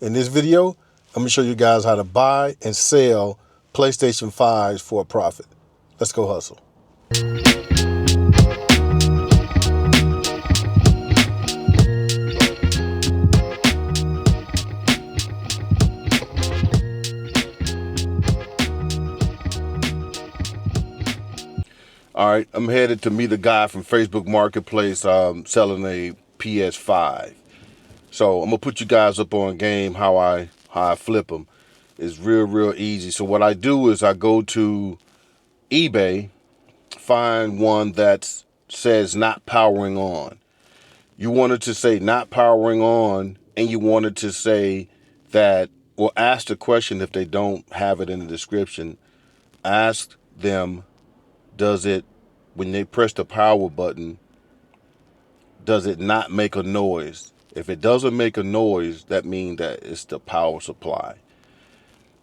In this video, I'm going to show you guys how to buy and sell PlayStation 5s for a profit. Let's go hustle. All right, I'm headed to meet a guy from Facebook Marketplace selling a PS5. So I'm gonna put you guys up on game how I flip them. It's real easy. So what I do is I go to eBay, find one that says not powering on. You wanted to say not powering on, and you wanted to say that, or ask the question if they don't have it in the description. Ask them, does it, when they press the power button, does it not make a noise? If it doesn't make a noise, that means that it's the power supply.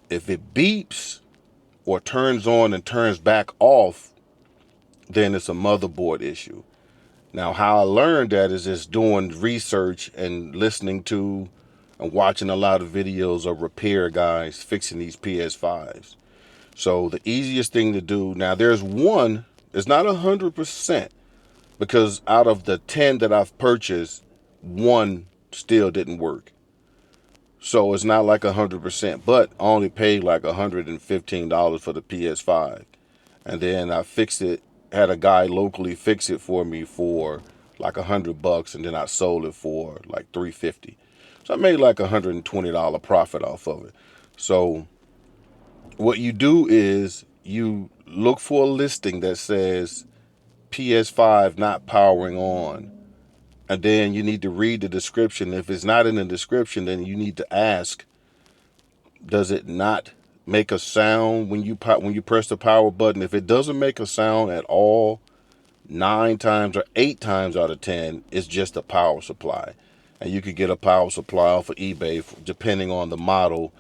If it beeps or turns on and turns back off, then it's a motherboard issue. Now, how I learned that is just doing research and listening to and watching a lot of videos of repair guys fixing these PS5s. So the easiest thing to do, now there's one, it's not 100%, because out of the 10 that I've purchased, one still didn't work. So it's not like 100%, but I only paid like $115 for the PS5. And then I fixed it, had a guy locally fix it for me for like $100, and then I sold it for like $350. So I made like $120 profit off of it. So what you do is you look for a listing that says PS5 not powering on. And then you need to read the description. If it's not in the description, then you need to ask, does it not make a sound when you press the power button? If it doesn't make a sound at all, 9 times or 8 times out of 10, it's just a power supply. And you could get a power supply off of eBay, depending on the model,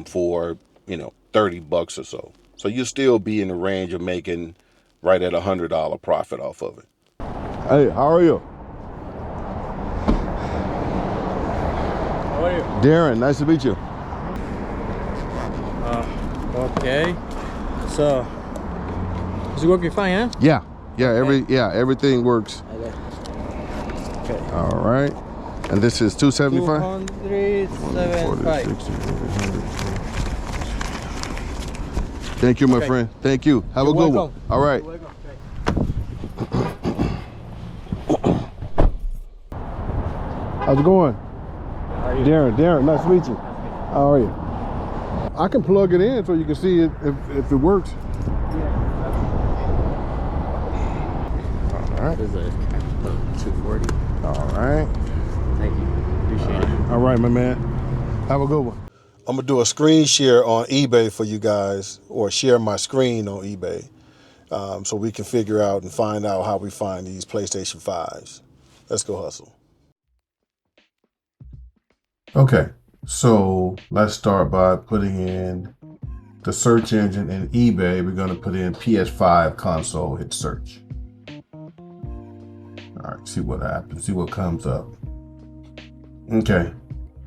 for, $30 or so. So you'll still be in the range of making right at $100 profit off of it. Hey, how are you? How are you? Darren, nice to meet you. Okay. So, is it working fine, huh? Yeah, everything works. Okay. All right. And this is 275? 275. Thank you, my friend. Thank you. Have a good one. All right. You're welcome. How's it going? How are you? Darren, nice to meet you. How are you? I can plug it in so you can see it if it works. All right. This is a 240. All right. Thank you. Appreciate it. All right, my man. Have a good one. I'm gonna do a screen share on eBay for you guys, or share my screen on eBay, so we can figure out and find out how we find these PlayStation 5s. Let's go hustle. Okay, so let's start by putting in the search engine in eBay. We're gonna put in PS5 console, hit search. All right, see what happens, see what comes up. Okay,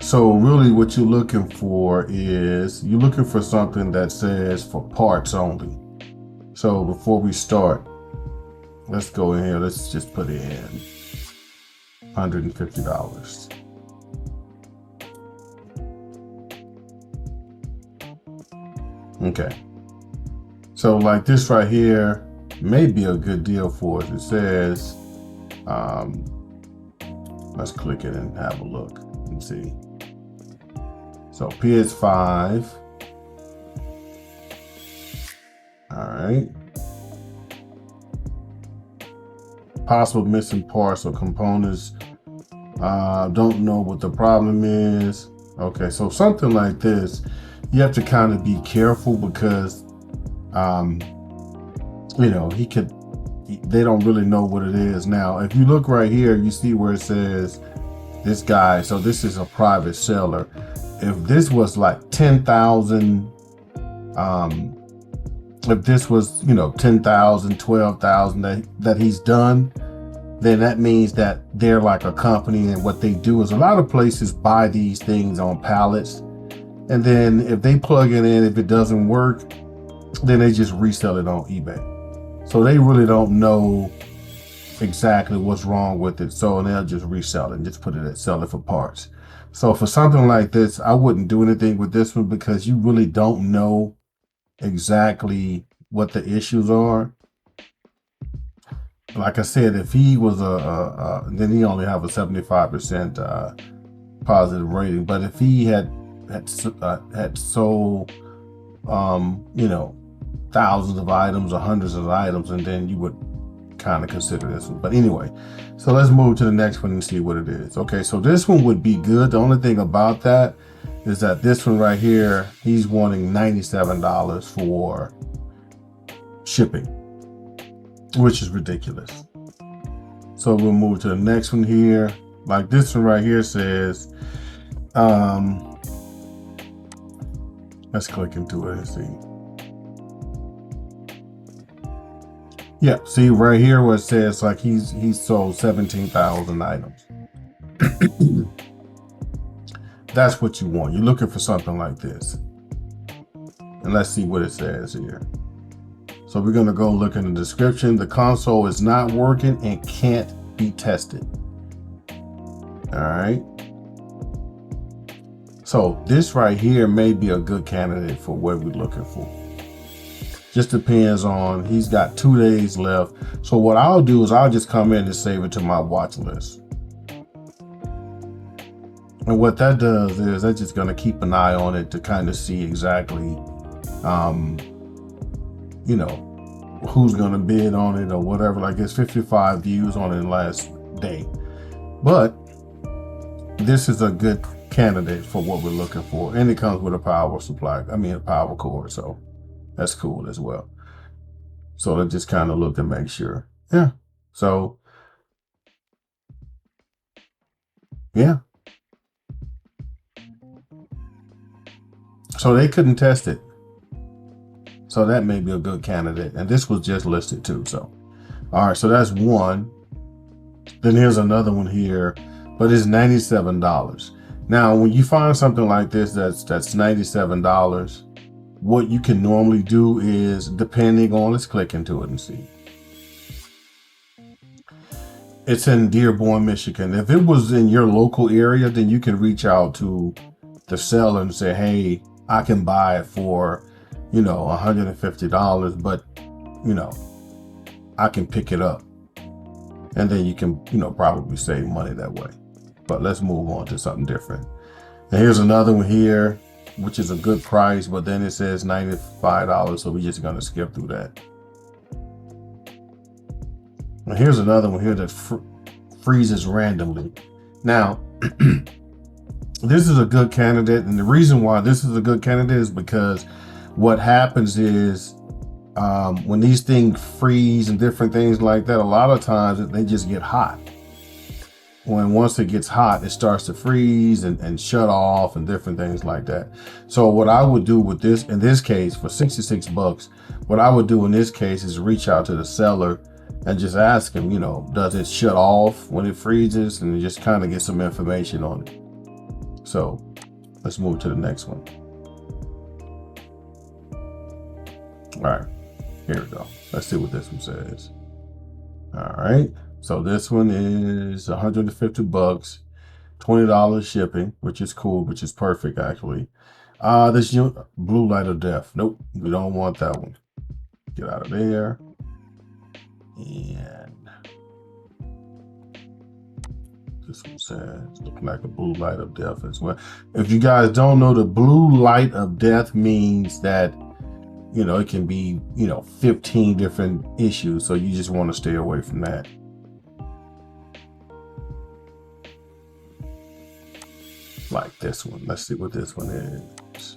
so really what you're looking for is, you're looking for something that says for parts only. So before we start, let's go in here, let's just put in $150. Okay, so like this right here may be a good deal for us. It says, let's click it and have a look and see. So PS5, all right. Possible missing parts or components. Don't know what the problem is. Okay, so something like this, you have to kind of be careful because, they don't really know what it is. Now, if you look right here, you see where it says this guy, so this is a private seller. If this was like 10,000, if this was, 10,000, 12,000 that he's done, then that means that they're like a company, and what they do is a lot of places buy these things on pallets, and then if they plug it in, if it doesn't work, then they just resell it on eBay. So they really don't know exactly what's wrong with it, so they'll just resell it and just put it at sell it for parts. So for something like this, I wouldn't do anything with this one because you really don't know exactly what the issues are. Like I said, if he was then he only have a 75% positive rating. But if he had sold, thousands of items or hundreds of items, and then you would kind of consider this one. But anyway, so let's move to the next one and see what it is. Okay, so this one would be good. The only thing about that is that this one right here, he's wanting $97 for shipping, which is ridiculous. So we'll move to the next one here. Like this one right here says, let's click into it and see. Yeah, see right here where it says like he's sold 17,000 items. That's what you want. You're looking for something like this. And let's see what it says here. So we're gonna go look in the description. The console is not working and can't be tested. All right. So this right here may be a good candidate for what we're looking for. Just depends on, he's got 2 days left. So what I'll do is I'll just come in and save it to my watch list. And what that does is that's just gonna keep an eye on it to kind of see exactly, who's gonna bid on it or whatever. Like it's 55 views on it last day. But this is a good candidate for what we're looking for. And it comes with a power supply, a power cord. So that's cool as well. So let's just kind of look to make sure. Yeah. So, yeah. So they couldn't test it. So that may be a good candidate. And this was just listed too. So, all right. So that's one. Then here's another one here, but it's $97. Now, when you find something like this, that's $97, what you can normally do is, depending on, let's click into it and see. It's in Dearborn, Michigan. If it was in your local area, then you can reach out to the seller and say, hey, I can buy it for, $150, but, I can pick it up. And then you can, probably save money that way. But let's move on to something different. And here's another one here, which is a good price, but then it says $95, so we're just gonna skip through that. And here's another one here that freezes randomly. Now, this is a good candidate, and the reason why this is a good candidate is because what happens is when these things freeze and different things like that, a lot of times they just get hot. Once it gets hot, it starts to freeze and shut off and different things like that. So what I would do with this, in this case, for $66, what I would do in this case is reach out to the seller and just ask him, does it shut off when it freezes, and just kind of get some information on it. So let's move to the next one. All right, here we go. Let's see what this one says. All right. So this one is $150, $20 shipping, which is cool, which is perfect actually. This blue light of death. Nope, we don't want that one. Get out of there. And this one says looking like a blue light of death as well. If you guys don't know, the blue light of death means that it can be 15 different issues, so you just want to stay away from that. Like this one. Let's see what this one is.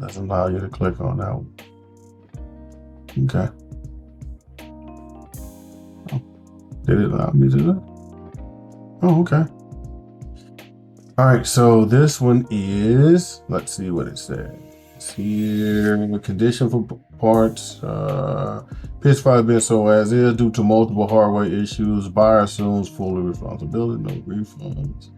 Doesn't allow you to click on that one. Okay. Oh, did it allow me to do that? Oh, okay. All right, so this one is, let's see what it says. Here, condition for parts. PS5 being sold as is due to multiple hardware issues. Buyer assumes full responsibility, no refunds.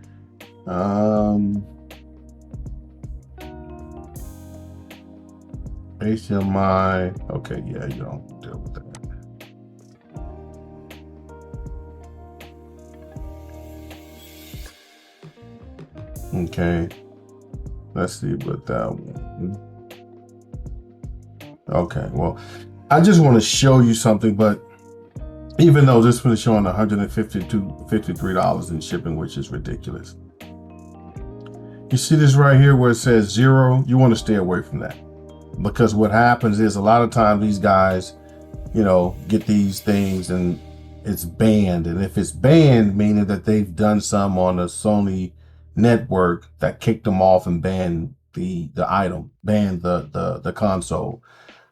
HDMI. Okay, yeah, you don't deal with that. Okay, let's see what that one. Okay, well, I just want to show you something, but even though this one is showing $153 in shipping, which is ridiculous. You see this right here where it says 0, you want to stay away from that. Because what happens is a lot of times these guys, get these things and it's banned. And if it's banned, meaning that they've done some on the Sony network that kicked them off and banned the item, banned the console.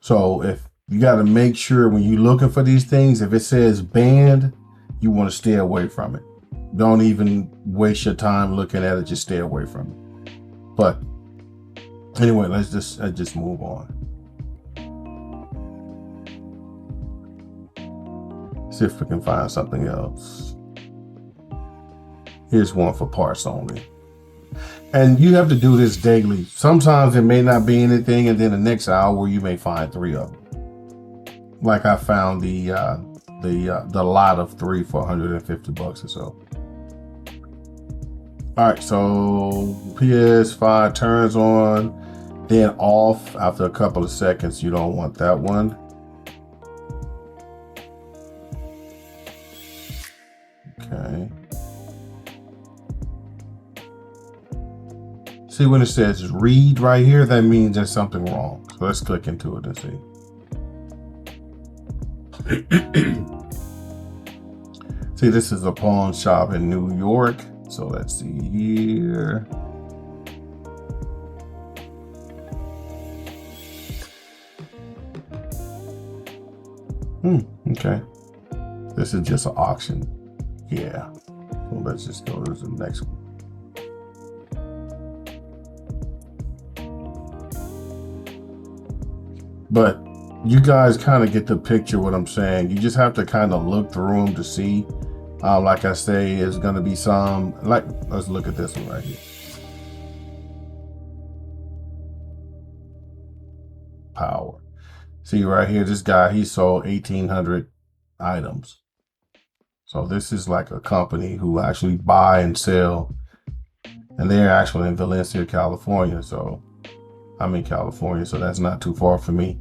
So if you got to make sure when you're looking for these things, if it says banned, you want to stay away from it. Don't even waste your time looking at it. Just stay away from it. But anyway, let's just move on. See if we can find something else. Here's one for parts only. And you have to do this daily. Sometimes there may not be anything, and then the next hour you may find 3 of them. Like I found the lot of 3 for $150 or so. All right, so PS5 turns on, then off after a couple of seconds. You don't want that one. Okay. See when it says read right here, that means there's something wrong. So let's click into it and see. See, this is a pawn shop in New York. So let's see here. Okay. This is just an auction. Yeah. So let's just go to the next one. But you guys kind of get the picture what I'm saying. You just have to kind of look through them to see. Like I say, it's going to be some, let's look at this one right here. Power. See right here, this guy, he sold 1,800 items. So this is like a company who actually buy and sell. And they're actually in Valencia, California. So I'm in California, so that's not too far from me.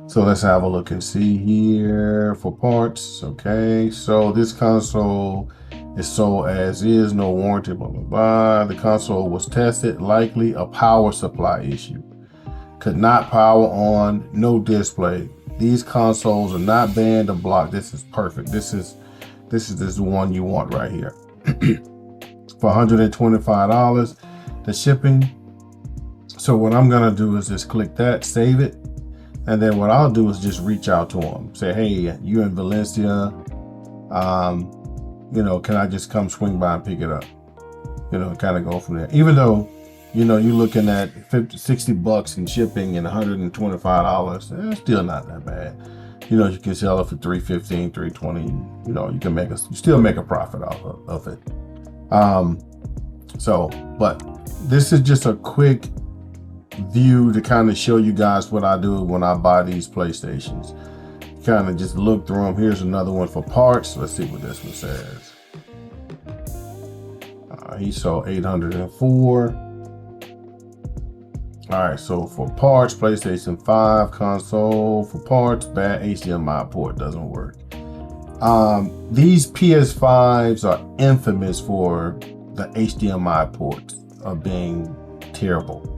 So let's have a look and see here for parts. Okay, so this console is sold as is, no warranty, blah, blah, blah. The console was tested, likely a power supply issue. Could not power on, no display. These consoles are not banned or blocked. This is perfect. This is the one you want right here. For $125, the shipping. So what I'm gonna do is just click that, save it. And then what I'll do is just reach out to them. Say, hey, you're in Valencia. Can I just come swing by and pick it up? Kind of go from there. Even though, you're looking at $60 in shipping and $125, it's still not that bad. You can sell it for $315, $320. You still make a profit off of it. But this is just a quick view to kind of show you guys what I do when I buy these PlayStations. Kind of just look through them. Here's another one for parts. Let's see what this one says. He sold 804. All right, so for parts, PlayStation 5 console for parts, bad HDMI port, doesn't work. These PS5s are infamous for the HDMI ports of being terrible.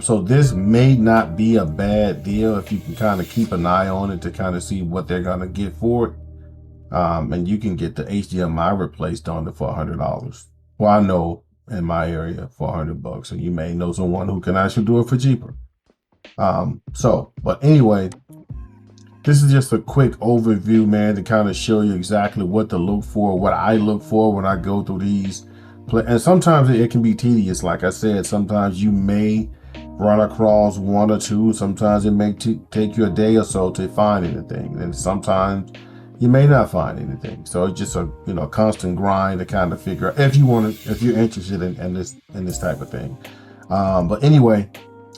So this may not be a bad deal if you can kind of keep an eye on it to kind of see what they're gonna get for it. And you can get the HDMI replaced on it for $100. Well, I know in my area for $100, and you may know someone who can actually do it for cheaper. But anyway, this is just a quick overview, man, to kind of show you exactly what to look for, what I look for when I go through these. And sometimes it can be tedious. Like I said, sometimes you may run across one or two. Sometimes it may take you a day or so to find anything, and sometimes you may not find anything. So it's just a constant grind to kind of figure out if you're interested in this type of thing. But anyway,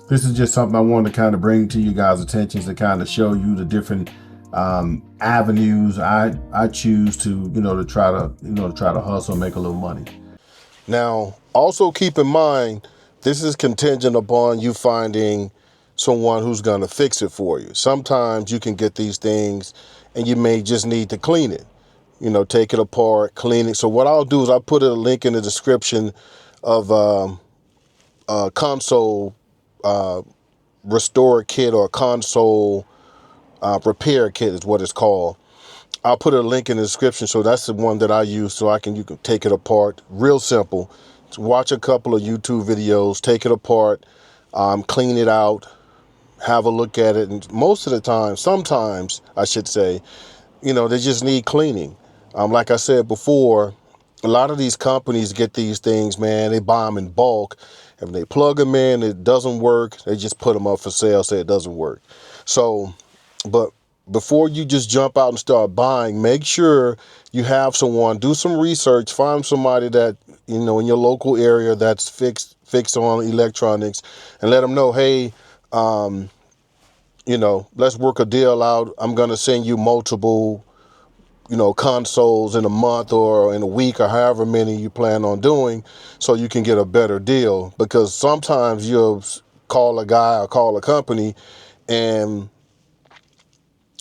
this is just something I wanted to kind of bring to you guys' attention to kind of show you the different avenues I choose to try to hustle and make a little money. Now, also keep in mind, this is contingent upon you finding someone who's going to fix it for you. Sometimes you can get these things and you may just need to clean it, take it apart, clean it. So what I'll do is I'll put a link in the description of a console restore kit, or console repair kit is what it's called. I'll put a link in the description. So that's the one that I use, so you can take it apart. Real simple. Watch a couple of YouTube videos, take it apart, clean it out, have a look at it. And most of the time, sometimes I should say, they just need cleaning. Like I said before, a lot of these companies get these things, man, they buy them in bulk. If they plug them in, it doesn't work, they just put them up for sale, say it doesn't work. So, but before you just jump out and start buying, make sure you have someone, do some research, find somebody that, in your local area that's fixed on electronics, and let them know, hey, let's work a deal out. I'm going to send you multiple, consoles in a month or in a week or however many you plan on doing, so you can get a better deal. Because sometimes you'll call a guy or call a company, and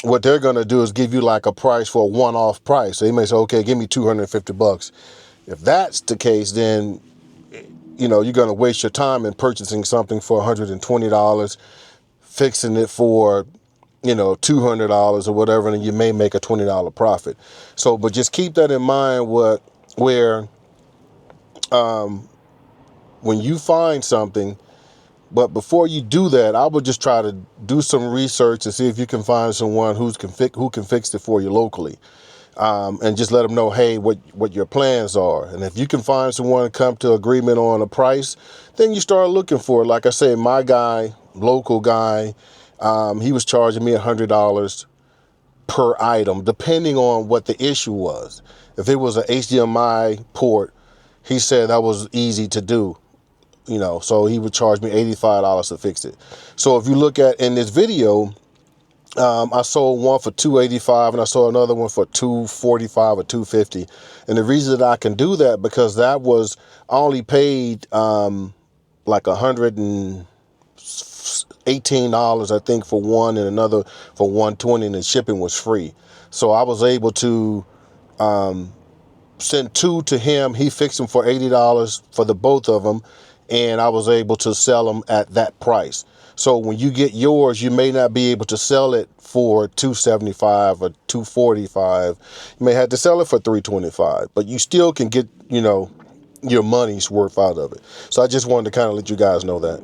what they're going to do is give you like a price for a one-off price. They may say, okay, give me $250. If that's the case, then, you're going to waste your time in purchasing something for $120, fixing it for, $200 or whatever, and you may make a $20 profit. So, but just keep that in mind, where when you find something, but before you do that, I would just try to do some research and see if you can find someone who can fix it for you locally. And just let them know, hey, what your plans are. And if you can find someone, come to agreement on a price, then you start looking for it. Like I say, my guy, local guy, he was charging me $100 per item, depending on what the issue was. If it was an HDMI port, he said that was easy to do. So he would charge me $85 to fix it. So if you look at in this video, I sold one for $285 and I sold another one for $245 or $250. And the reason that I can do that, because I only paid like $118, I think, for one, and another for $120, and the shipping was free. So I was able to send two to him. He fixed them for $80 for the both of them, and I was able to sell them at that price. So when you get yours, you may not be able to sell it for $275 or $245. You may have to sell it for $325, but you still can get, your money's worth out of it. So I just wanted to kind of let you guys know that.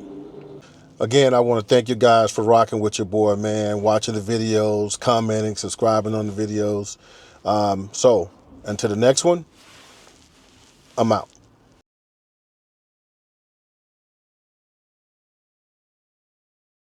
Again, I want to thank you guys for rocking with your boy, man, watching the videos, commenting, subscribing on the videos. So until the next one, I'm out.